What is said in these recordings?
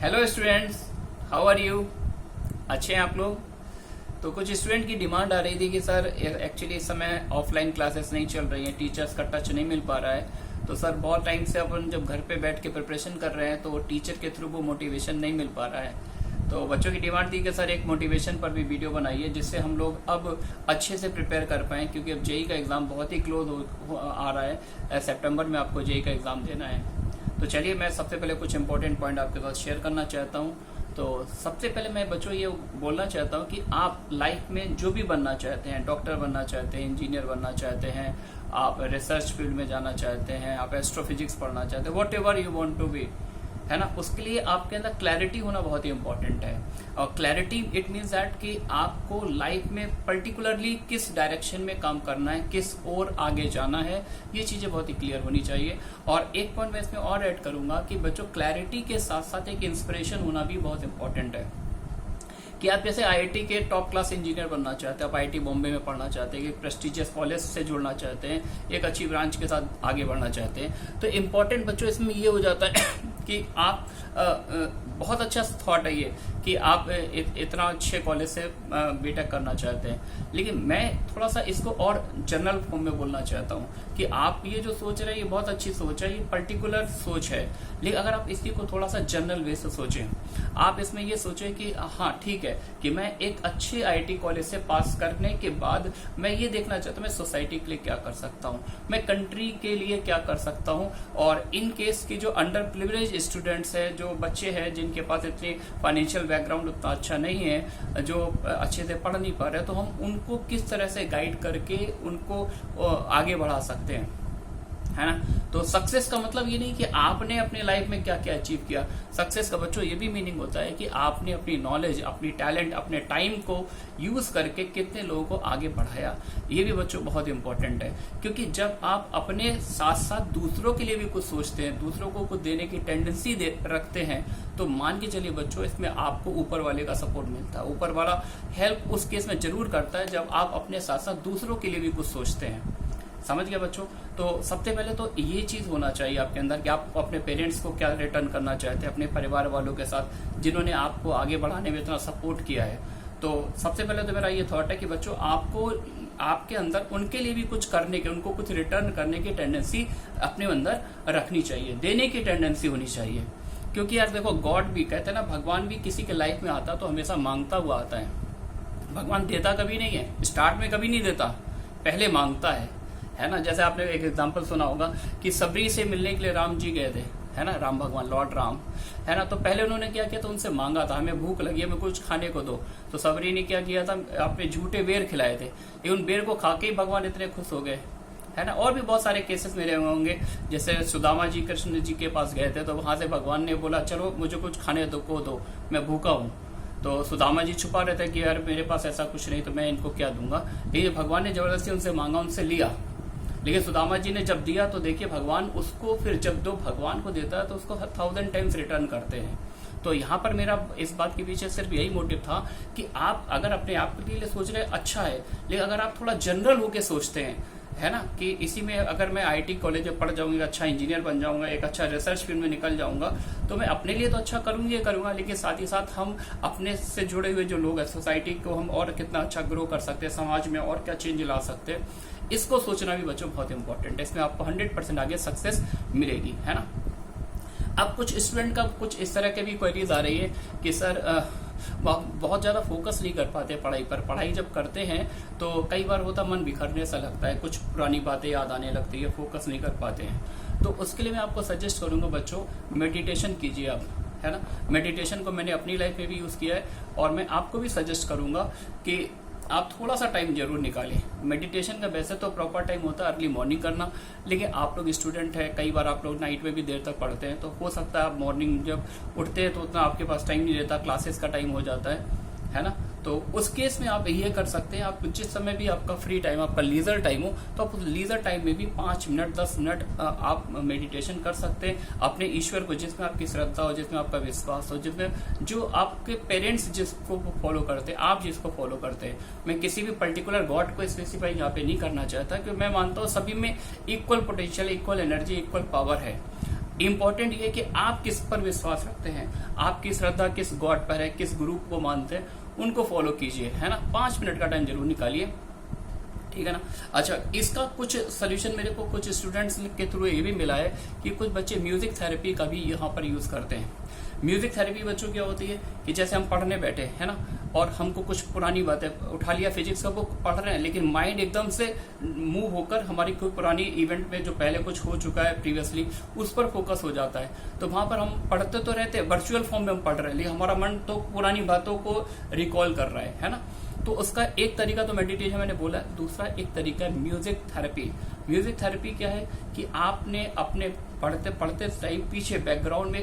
Hello students, how are you. अच्छे हैं आप लोग। तो कुछ स्टूडेंट की डिमांड आ रही थी कि सर एक्चुअली इस समय ऑफलाइन क्लासेस नहीं चल रही हैं, टीचर्स का टच नहीं मिल पा रहा है। तो सर बहुत टाइम से अपन जब घर पे बैठ के प्रिपरेशन कर रहे हैं तो टीचर के थ्रू वो मोटिवेशन नहीं मिल पा रहा है। तो बच्चों की डिमांड थी कि सर एक मोटिवेशन पर भी वीडियो बनाइए जिससे हम लोग अब अच्छे से प्रिपेयर कर पाएँ, क्योंकि अब जेई का एग्जाम बहुत ही क्लोज आ रहा है। सितंबर में आपको जेई का एग्जाम देना है। तो चलिए मैं सबसे पहले कुछ इंपॉर्टेंट पॉइंट आपके साथ शेयर करना चाहता हूँ। तो सबसे पहले मैं बच्चों ये बोलना चाहता हूँ कि आप लाइफ में जो भी बनना चाहते हैं, डॉक्टर बनना चाहते हैं, इंजीनियर बनना चाहते हैं, आप रिसर्च फील्ड में जाना चाहते हैं, आप एस्ट्रोफिजिक्स पढ़ना चाहते हैं, whatever you want to be, है ना, उसके लिए आपके अंदर क्लैरिटी होना बहुत ही इंपॉर्टेंट है। और क्लैरिटी इट मीन्स दैट कि आपको लाइफ में पर्टिकुलरली किस डायरेक्शन में काम करना है, किस ओर आगे जाना है, ये चीजें बहुत ही क्लियर होनी चाहिए। और एक पॉइंट मैं इसमें और ऐड करूंगा कि बच्चों क्लैरिटी के साथ साथ एक इंस्पिरेशन होना भी बहुत इंपॉर्टेंट है। कि आप जैसे आईआईटी के टॉप क्लास इंजीनियर बनना चाहते हैं, आप आईआईटी बॉम्बे में पढ़ना चाहते हैं, एक प्रेस्टिजियस कॉलेज से जुड़ना चाहते हैं, एक अच्छी ब्रांच के साथ आगे बढ़ना चाहते हैं, तो इम्पोर्टेंट बच्चों इसमें ये हो जाता है कि आप बहुत अच्छा थॉट है ये कि आप इतना अच्छे कॉलेज से बीटेक करना चाहते हैं। लेकिन मैं थोड़ा सा इसको और जनरल फॉर्म में बोलना चाहता हूँ कि आप ये जो सोच रहे हैं ये बहुत अच्छी सोच है, ये पर्टिकुलर सोच है। लेकिन अगर आप इसी को थोड़ा सा जनरल वे से सोचें, आप इसमें ये सोचें कि हाँ ठीक है कि मैं एक अच्छे आईआईटी कॉलेज से पास करने के बाद मैं ये देखना चाहता हूँ मैं सोसाइटी के लिए क्या कर सकता हूँ, मैं कंट्री के लिए क्या कर सकता हूँ। और इन केस की जो अंडर प्रिविलेज स्टूडेंट्स है, जो बच्चे हैं जिनके पास इतनी फाइनेंशियल बैकग्राउंड उतना अच्छा नहीं है, जो अच्छे से पढ़ नहीं पा रहे, तो हम उनको किस तरह से गाइड करके उनको आगे बढ़ा सकते हैं, है ना। तो सक्सेस का मतलब ये नहीं कि आपने अपने लाइफ में क्या क्या अचीव किया। सक्सेस का बच्चों ये भी मीनिंग होता है कि आपने अपनी नॉलेज, अपनी टैलेंट, अपने टाइम को यूज करके कितने लोगों को आगे बढ़ाया। ये भी बच्चों बहुत इंपॉर्टेंट है, क्योंकि जब आप अपने साथ साथ दूसरों के लिए भी कुछ सोचते हैं, दूसरों को कुछ देने की टेंडेंसी रखते हैं, तो मान के चलिए बच्चों इसमें आपको ऊपर वाले का सपोर्ट मिलता है। ऊपर वाला हेल्प उस केस में जरूर करता है जब आप अपने साथ साथ दूसरों के लिए भी कुछ सोचते हैं। समझ गया बच्चों। तो सबसे पहले तो ये चीज होना चाहिए आपके अंदर कि आप अपने पेरेंट्स को क्या रिटर्न करना चाहते हैं, अपने परिवार वालों के साथ जिन्होंने आपको आगे बढ़ाने में इतना सपोर्ट किया है। तो सबसे पहले तो मेरा ये थॉट है कि बच्चों आपको आपके अंदर उनके लिए भी कुछ करने के, उनको कुछ रिटर्न करने की टेंडेंसी अपने अंदर रखनी चाहिए, देने की टेंडेंसी होनी चाहिए। क्योंकि यार देखो, गॉड भी कहते हैं ना, भगवान भी किसी के लाइफ में आता तो हमेशा मांगता हुआ आता है। भगवान देता कभी नहीं है, स्टार्ट में कभी नहीं देता, पहले मांगता है ना। जैसे आपने एक एग्जांपल सुना होगा कि सबरी से मिलने के लिए राम जी गए थे, है ना, राम भगवान, लॉर्ड राम, है ना। तो पहले उन्होंने क्या किया, तो उनसे मांगा था हमें भूख लगी है, हमें कुछ खाने को दो। तो सबरी ने क्या किया था, अपने झूठे बेर खिलाए थे। उन बेर को खा के ही भगवान इतने खुश हो गए, है ना। और भी बहुत सारे केसेस मेरे होंगे, जैसे सुदामा जी कृष्ण जी के पास गए थे, तो वहां से भगवान ने बोला चलो मुझे कुछ खाने को दो, मैं भूखा हूँ। तो सुदामा जी छुपा रहे थे कि यार मेरे पास ऐसा कुछ नहीं, तो मैं इनको क्या दूंगा। लेकिन भगवान ने जबरदस्ती उनसे मांगा, उनसे लिया। लेकिन सुदामा जी ने जब दिया तो देखिए भगवान उसको फिर जब दो भगवान को देता है तो उसको 1000 टाइम्स रिटर्न करते हैं। तो यहाँ पर मेरा इस बात के पीछे सिर्फ यही मोटिव था कि आप अगर अपने आप के लिए सोच रहे अच्छा है, लेकिन अगर आप थोड़ा जनरल होके सोचते हैं, है ना, कि इसी में अगर मैं आईआईटी कॉलेज में पढ़ जाऊंगा, अच्छा इंजीनियर बन जाऊंगा, एक अच्छा रिसर्च फील्ड में निकल जाऊंगा, तो मैं अपने लिए तो अच्छा करूंगा, लेकिन साथ ही साथ हम अपने से जुड़े हुए जो लोग हैं, सोसाइटी को हम और कितना अच्छा ग्रो कर सकते हैं, समाज में और क्या चेंज ला सकते हैं, इसको सोचना भी बच्चों बहुत इंपॉर्टेंट है। इसमें आपको 100% आगे सक्सेस मिलेगी, है ना। अब कुछ स्टूडेंट का कुछ इस तरह के भी क्वेरीज आ रही है कि सर बहुत ज्यादा फोकस नहीं कर पाते पढ़ाई पर, पढ़ाई जब करते हैं तो कई बार होता मन बिखरने सा लगता है, कुछ पुरानी बातें याद आने लगती है, फोकस नहीं कर पाते हैं। तो उसके लिए मैं आपको सजेस्ट करूंगा बच्चों, मेडिटेशन कीजिए आप, है ना। मेडिटेशन को मैंने अपनी लाइफ में भी यूज किया है और मैं आपको भी सजेस्ट करूंगा कि आप थोड़ा सा टाइम जरूर निकालें। मेडिटेशन का वैसे तो प्रॉपर टाइम होता है अर्ली मॉर्निंग करना, लेकिन आप लोग स्टूडेंट हैं, कई बार आप लोग नाइट में भी देर तक पढ़ते हैं, तो हो सकता है आप मॉर्निंग जब उठते हैं तो उतना आपके पास टाइम नहीं रहता, क्लासेस का टाइम हो जाता है ना। तो उस केस में आप ये कर सकते हैं, आप जिस समय भी आपका फ्री टाइम, आपका लीजर टाइम हो, तो आप उस लीजर टाइम में भी 5 मिनट 10 मिनट आप मेडिटेशन कर सकते हैं अपने ईश्वर को, जिसमें आपकी श्रद्धा हो, जिसमें आपका विश्वास हो, जिसमें जो आपके पेरेंट्स जिसको फॉलो करते हैं, आप जिसको फॉलो करते हैं। मैं किसी भी पर्टिकुलर गॉड को स्पेसिफाई यहाँ पे नहीं करना चाहता, क्योंकि मैं मानता हूँ सभी में equal potential, equal energy, equal power है। इंपॉर्टेंट ये है कि आप किस पर विश्वास रखते हैं, आपकी श्रद्धा किस गॉड पर है, किस ग्रुप को मानते हैं, उनको फॉलो कीजिए, है ना। 5 मिनट का टाइम जरूर निकालिए, ठीक है ना। अच्छा, इसका कुछ सोल्यूशन मेरे को कुछ स्टूडेंट्स के थ्रू ये भी मिला है कि कुछ बच्चे म्यूजिक थेरेपी का भी यहाँ पर यूज करते हैं। म्यूजिक थेरेपी बच्चों क्या होती है कि जैसे हम पढ़ने बैठे है ना, और हमको कुछ पुरानी बातें उठा लिया, फिजिक्स का बुक पढ़ रहे हैं, लेकिन माइंड एकदम से मूव होकर हमारी कोई पुरानी इवेंट में जो पहले कुछ हो चुका है प्रीवियसली, उस पर फोकस हो जाता है। तो वहां पर हम पढ़ते तो रहते हैं, वर्चुअल फॉर्म में हम पढ़ रहे हैं, लेकिन हमारा मन तो पुरानी बातों को रिकॉल कर रहा है ना। तो उसका एक तरीका तो मेडिटेशन मैंने बोला, दूसरा एक तरीका है म्यूजिक थेरेपी। म्यूजिक थेरेपी क्या है कि आपने अपने पढ़ते पढ़ते टाइम पीछे बैकग्राउंड में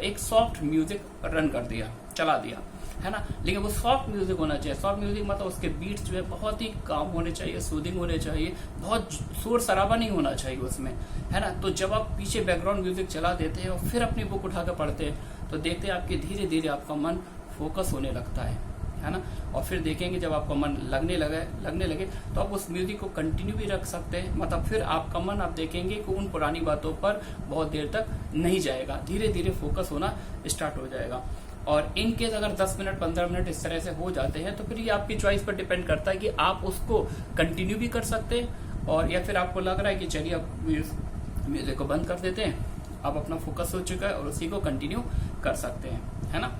एक सॉफ्ट म्यूजिक रन कर दिया, चला दिया, है ना। लेकिन वो सॉफ्ट म्यूजिक होना चाहिए। सॉफ्ट म्यूजिक मतलब उसके बीट्स जो है बहुत ही काम होने चाहिए, सूदिंग होने चाहिए, बहुत शोर शराबा नहीं होना चाहिए उसमें, है ना। तो जब आप पीछे बैकग्राउंड म्यूजिक चला देते हैं और फिर अपनी बुक उठाकर पढ़ते हैं, तो देखते हैं आपके धीरे धीरे आपका मन फोकस होने लगता है ना। और फिर देखेंगे जब आपका मन लगने लगे तो आप उस म्यूजिक को कंटिन्यू भी रख सकते हैं। मतलब फिर आपका मन आप देखेंगे कि उन पुरानी बातों पर बहुत देर तक नहीं जाएगा, धीरे धीरे फोकस होना स्टार्ट हो जाएगा। और इन केस अगर 10 मिनट 15 मिनट इस तरह से हो जाते हैं तो फिर ये आपकी चॉइस पर डिपेंड करता है कि आप उसको कंटिन्यू भी कर सकते हैं, और या फिर आपको लग रहा है कि चलिए आप म्यूजिक को बंद कर देते हैं, आप अपना फोकस हो चुका है और उसी को कंटिन्यू कर सकते हैं, है ना।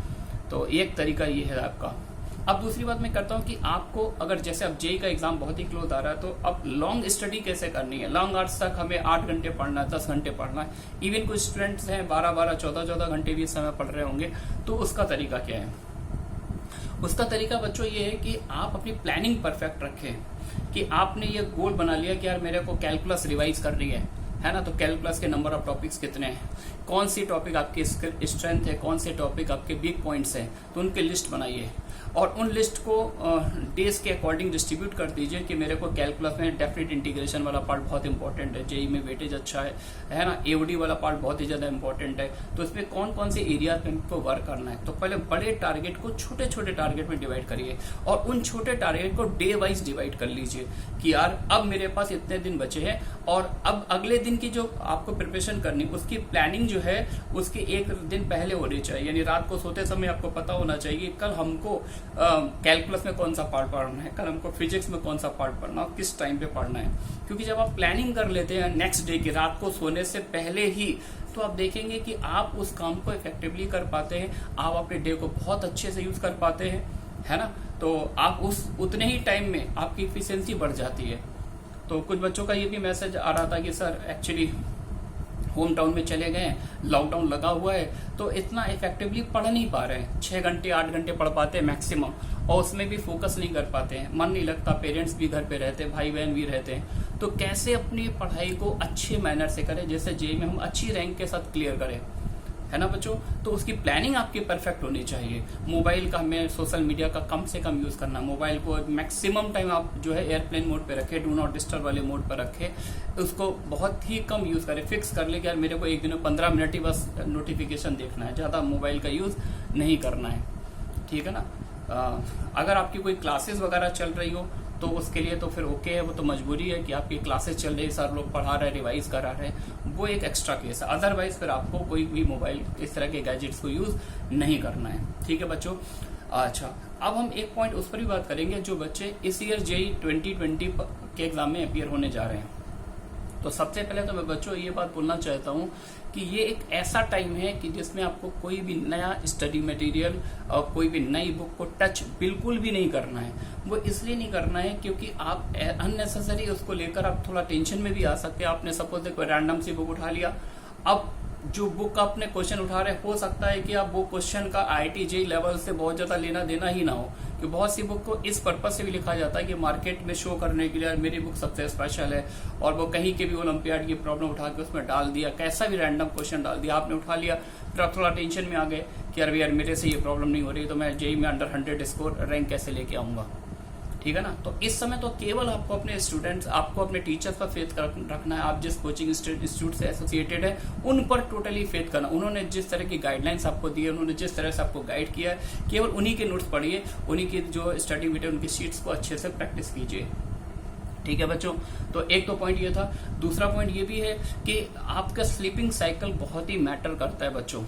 तो एक तरीका ये है आपका। अब दूसरी बात मैं करता हूँ कि आपको अगर जैसे अब जेई का एग्जाम बहुत ही क्लोज आ रहा है, तो अब लॉन्ग स्टडी कैसे करनी है। लॉन्ग आवर्स तक हमें 8 घंटे पढ़ना है, 10 घंटे पढ़ना है, इवन कुछ स्टूडेंट्स हैं 12-12, 14-14 घंटे भी इस समय पढ़ रहे होंगे। तो उसका तरीका क्या है? उसका तरीका बच्चों ये है कि आप अपनी प्लानिंग परफेक्ट रखें, कि आपने ये गोल बना लिया कि यार मेरे को कैलकुलस रिवाइज करनी है ना। तो कैलकुलस के नंबर ऑफ टॉपिक्स कितने हैं, कौन सी टॉपिक आपकी स्ट्रेंथ है, कौन से टॉपिक आपके वीक पॉइंट्स हैं, तो उनकी लिस्ट बनाइए और उन लिस्ट को डेज के अकॉर्डिंग डिस्ट्रीब्यूट कर दीजिए कि मेरे को कैलकुलस में डेफिनेट इंटीग्रेशन वाला पार्ट बहुत इंपॉर्टेंट है, जेई में वेटेज अच्छा है ना, एओडी वाला पार्ट बहुत ही ज्यादा इंपॉर्टेंट है। तो इसमें कौन कौन से एरिया पे आपको वर्क करना है। तो पहले बड़े टारगेट को छोटे छोटे टारगेट में डिवाइड करिए और उन छोटे टारगेट को डे वाइज डिवाइड कर लीजिए कि यार अब मेरे पास इतने दिन बचे हैं और अब अगले दिन की जो आपको प्रिपरेशन करनी उसकी प्लानिंग जो है उसके एक दिन पहले होनी चाहिए। यानी रात को सोते समय आपको पता होना चाहिए कल हमको कैलकुलस में कौन सा पार्ट पढ़ना है, कल हमको फिजिक्स में कौन सा पार्ट पढ़ना है, किस टाइम पे पढ़ना है। क्योंकि जब आप प्लानिंग कर लेते हैं नेक्स्ट डे की रात को सोने से पहले ही, तो आप देखेंगे कि आप उस काम को इफेक्टिवली कर पाते हैं, आप अपने डे को बहुत अच्छे से यूज कर पाते हैं, है ना। तो आप उस उतने ही टाइम में आपकी इफिशियंसी बढ़ जाती है। तो कुछ बच्चों का ये भी मैसेज आ रहा था कि सर एक्चुअली होम टाउन में चले गए, लॉकडाउन लगा हुआ है, तो इतना इफेक्टिवली पढ़ नहीं पा रहे हैं। 6 घंटे 8 घंटे पढ़ पाते हैं मैक्सिमम, और उसमें भी फोकस नहीं कर पाते हैं, मन नहीं लगता, पेरेंट्स भी घर पे रहते हैं, भाई बहन भी रहते हैं। तो कैसे अपनी पढ़ाई को अच्छे मैनर से करें, जैसे जेईई में हम अच्छी रैंक के साथ क्लियर करें, है ना बच्चों। तो उसकी प्लानिंग आपकी परफेक्ट होनी चाहिए। मोबाइल का हमें सोशल मीडिया का कम से कम यूज करना, मोबाइल को मैक्सिमम टाइम आप जो है एयरप्लेन मोड पे रखें, डू नॉट डिस्टर्ब वाले मोड पर रखें, उसको बहुत ही कम यूज करें। फिक्स कर ले कि यार मेरे को एक दिन में 15 मिनट ही बस नोटिफिकेशन देखना है, ज्यादा मोबाइल का यूज नहीं करना है, ठीक है ना। अगर आपकी कोई क्लासेस वगैरह चल रही हो तो उसके लिए तो फिर ओके है, वो तो मजबूरी है कि आपकी क्लासेस चल रही है, सर लोग पढ़ा रहे हैं, रिवाइज करा रहे हैं, वो एक एक्स्ट्रा केस है। अदरवाइज फिर आपको कोई भी मोबाइल इस तरह के गैजेट्स को यूज नहीं करना है, ठीक है बच्चों। अच्छा, अब हम एक पॉइंट उस पर भी बात करेंगे जो बच्चे इस ईयर जेईई 2020 के एग्जाम में अपीयर होने जा रहे हैं। तो सबसे पहले तो मैं बच्चों ये बात बोलना चाहता हूँ कि ये एक ऐसा टाइम है कि जिसमें आपको कोई भी नया स्टडी मटेरियल और कोई भी नई बुक को टच बिल्कुल भी नहीं करना है। वो इसलिए नहीं करना है क्योंकि आप अननेसेसरी उसको लेकर आप थोड़ा टेंशन में भी आ सकते हैं। आपने सपोज कोई रैंडम सी बुक उठा लिया, अब जो बुक आपने क्वेश्चन उठा रहे हो सकता है कि आप वो क्वेश्चन का IIT जेईई लेवल से बहुत ज्यादा लेना देना ही ना हो, कि बहुत सी बुक को इस पर्पज से भी लिखा जाता है कि मार्केट में शो करने के लिए मेरी बुक सबसे स्पेशल है, और वो कहीं के भी ओलंपियाड की प्रॉब्लम उठा के उसमें डाल दिया, कैसा भी रैंडम क्वेश्चन डाल दिया, आपने उठा लिया, फिर आप थोड़ा टेंशन में आ गए कि यार मेरे से ये प्रॉब्लम नहीं हो रही, तो मैं जेईई में अंडर 100 स्कोर रैंक कैसे लेके आऊंगा, ठीक है ना। तो इस समय तो केवल आपको अपने स्टूडेंट्स, आपको अपने टीचर्स पर फेथ रखना है। आप जिस कोचिंग इंस्टीट्यूट से एसोसिएटेड है उन पर टोटली फेथ करना। उन्होंने जिस तरह की गाइडलाइंस आपको दी है, उन्होंने जिस तरह से आपको गाइड किया है, केवल उन्हीं के नोट्स पढ़िए, उन्हीं की जो स्टडी मटेरियल उनकी शीट्स को अच्छे से प्रैक्टिस कीजिए, ठीक है बच्चों, तो एक तो पॉइंट ये था। दूसरा पॉइंट ये भी है कि आपका स्लीपिंग साइकिल बहुत ही मैटर करता है बच्चों।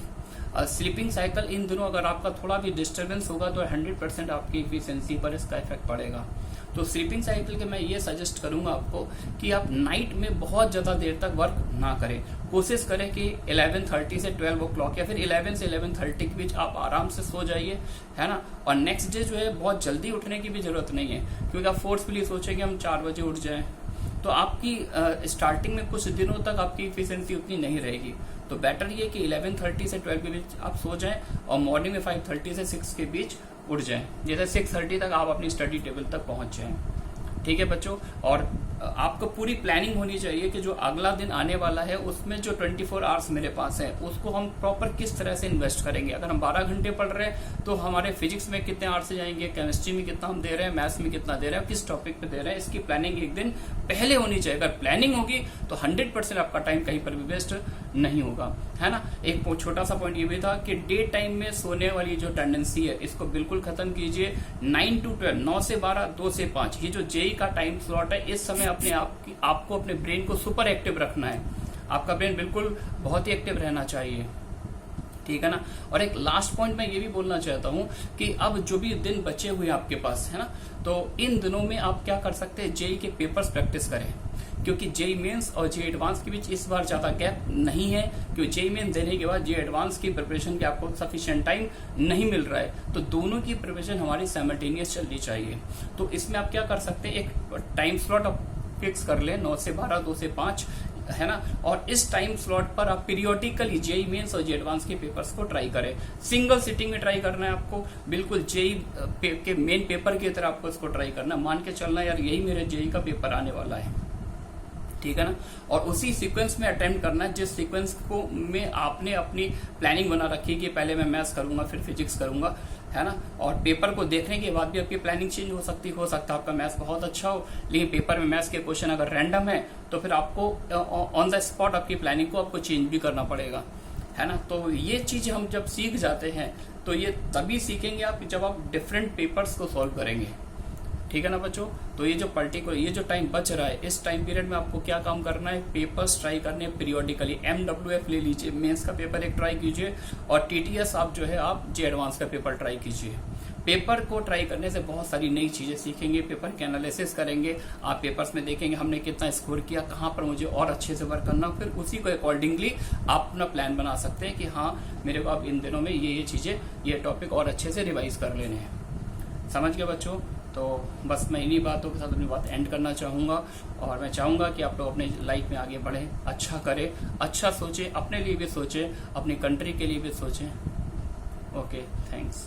स्लीपिंग साइकिल इन दिनों अगर आपका थोड़ा भी डिस्टर्बेंस होगा तो 100% आपकी इफिशिएंसी पर इसका इफेक्ट पड़ेगा। तो स्लीपिंग साइकिल के मैं ये सजेस्ट करूंगा आपको कि आप नाइट में बहुत ज्यादा देर तक वर्क ना करें। कोशिश करें कि 11:30 से 12 o'clock या फिर 11 से 11:30 के बीच आप आराम से सो जाइए, है ना। और नेक्स्ट डे जो है बहुत जल्दी उठने की भी जरूरत नहीं है, क्योंकि आप फोर्सफुली सोचेंगे हम 4 बजे उठ जाएं तो आपकी स्टार्टिंग में कुछ दिनों तक आपकी इफिशिएंसी उतनी नहीं रहेगी। तो बेटर ये कि 11:30 से 12 के बीच आप सो जाएं और मॉर्निंग में 5:30 से 6 के बीच उठ जाएं, जैसे 6:30 तक आप अपनी स्टडी टेबल तक पहुंच जाएं। ठीक है बच्चों, और आपको पूरी प्लानिंग होनी चाहिए कि जो अगला दिन आने वाला है उसमें जो 24 आवर्स मेरे पास है उसको हम प्रॉपर किस तरह से इन्वेस्ट करेंगे। अगर हम 12 घंटे पढ़ रहे हैं तो हमारे फिजिक्स में कितने आवर्स जाएंगे, केमिस्ट्री में कितना हम दे रहे हैं, मैथ्स में कितना दे रहे हैं, किस टॉपिक पे दे रहे हैं, इसकी प्लानिंग एक दिन पहले होनी चाहिए। अगर प्लानिंग होगी तो 100% आपका टाइम कहीं पर भी वेस्ट नहीं होगा, है ना। एक छोटा सा पॉइंट ये भी था कि डे टाइम में सोने वाली जो टेंडेंसी है इसको बिल्कुल खत्म कीजिए। 9 to 12, 9 से 12, 2 से 5, ये जो जेई का टाइम स्लॉट है, इस समय अपने आपको अपने ब्रेन को सुपर एक्टिव रखना है। आपका ब्रेन बिल्कुल बहुत ही एक्टिव रहना चाहिए, ठीक है ना। और एक लास्ट पॉइंट मैं ये भी बोलना चाहता हूँ कि अब जो भी दिन बचे हुए आपके पास, है ना, तो इन दिनों में आप क्या कर सकते हैं, जेई के पेपर्स प्रैक्टिस करें, क्योंकि जेई मेंस और जेई एडवांस के बीच इस बार ज्यादा गैप नहीं है, क्योंकि जेई मेंस देने के बाद जेई एडवांस की प्रिपरेशन के आपको सफिशिएंट टाइम नहीं मिल रहा है। तो दोनों की प्रिपरेशन हमारी साइमल्टेनियस चलनी चाहिए। तो इसमें आप क्या कर सकते हैं, एक टाइम स्लॉट आप फिक्स कर लें, 9 से 12, 2 से 5, है ना। और इस टाइम स्लॉट पर आप पीरियोडिकली जेई मेंस और जेई एडवांस के पेपर्स को ट्राई करें। सिंगल सिटिंग में ट्राई करना है आपको, बिल्कुल जेई के मेन पेपर की तरह आपको इसको ट्राई करना, मान के चलना यार यही मेरे जेई का पेपर आने वाला है, ठीक है ना। और उसी सीक्वेंस में अटेम्प्ट करना है जिस सीक्वेंस को में आपने अपनी प्लानिंग बना रखी कि पहले मैं मैथ्स करूंगा फिर फिजिक्स करूंगा, है ना। और पेपर को देखने के बाद भी आपकी प्लानिंग चेंज हो सकता है आपका मैथ्स बहुत अच्छा हो, लेकिन पेपर में मैथ्स के क्वेश्चन अगर रैंडम है तो फिर आपको ऑन द स्पॉट आपकी प्लानिंग को आपको चेंज भी करना पड़ेगा, है ना। तो ये चीज हम जब सीख जाते हैं तो ये तभी सीखेंगे आप जब आप डिफरेंट पेपर्स को सॉल्व करेंगे, ठीक है ना बच्चों। तो ये जो पर्टिकुलर ये जो टाइम बच रहा है, इस टाइम पीरियड में आपको क्या काम करना है, पेपर्स ट्राई करने हैं पीरियोडिकली। MWF ले लीजिए, मेंस का पेपर एक ट्राई कीजिए, और TTS आप जो है आप जे एडवांस का पेपर ट्राई कीजिए। पेपर को ट्राई करने से बहुत सारी नई चीजें सीखेंगे, पेपर के एनालिसिस करेंगे, आप पेपर्स में देखेंगे हमने कितना स्कोर किया, कहाँ पर मुझे और अच्छे से वर्क करना, फिर उसी को अकॉर्डिंगली आप अपना प्लान बना सकते हैं कि हाँ मेरे को अब इन दिनों में ये चीजें, ये टॉपिक और अच्छे से रिवाइज कर लेने हैं। समझ गए बच्चों। तो बस मैं इन्हीं बातों के साथ अपनी बात एंड करना चाहूँगा, और मैं चाहूँगा कि आप लोग अपने लाइफ में आगे बढ़ें, अच्छा करें, अच्छा सोचें, अपने लिए भी सोचें, अपनी कंट्री के लिए भी सोचें। Okay, thanks.